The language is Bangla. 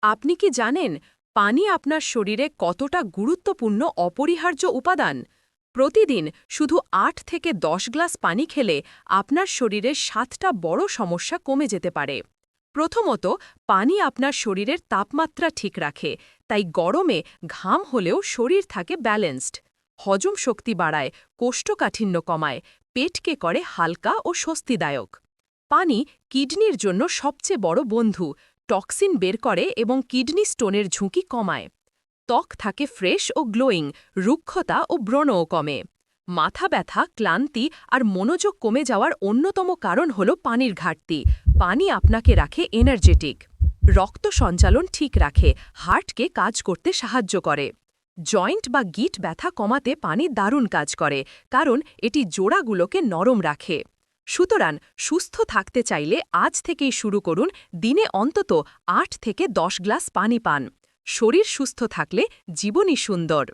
আপনি কি জানেন পানি আপনার শরীরে কতটা গুরুত্বপূর্ণ অপরিহার্য উপাদান? প্রতিদিন শুধু ৮ থেকে ১০ গ্লাস পানি খেলে আপনার শরীরের ৭টা বড় সমস্যা কমে যেতে পারে। প্রথমত, পানি আপনার শরীরের তাপমাত্রা ঠিক রাখে, তাই গরমে ঘাম হলেও শরীর থাকে ব্যালেন্সড। হজম শক্তি বাড়ায়, কোষ্ঠকাঠিন্য কমায়, পেটকে করে হালকা ও স্বস্তিদায়ক। পানি কিডনির জন্য সবচেয়ে বড় বন্ধু, টক্সিন বের করে এবং কিডনি স্টোনের ঝুঁকি কমায়। ত্বক থাকে ফ্রেশ ও গ্লোয়িং, রুক্ষতা ও ব্রণও কমে। মাথা ব্যথা, ক্লান্তি আর মনোযোগ কমে যাওয়ার অন্যতম কারণ হল পানির ঘাটতি। পানি আপনাকে রাখে এনার্জেটিক। রক্ত সঞ্চালন ঠিক রাখে, হার্টকে কাজ করতে সাহায্য করে। জয়েন্ট বা গিট ব্যথা কমাতে পানি দারুণ কাজ করে, কারণ এটি জোড়াগুলোকে নরম রাখে। সুতরাং সুস্থ থাকতে চাইলে আজ থেকেই শুরু করুন, দিনে অন্তত ৮ থেকে ১০ গ্লাস পানি পান। শরীর সুস্থ থাকলে জীবনই সুন্দর।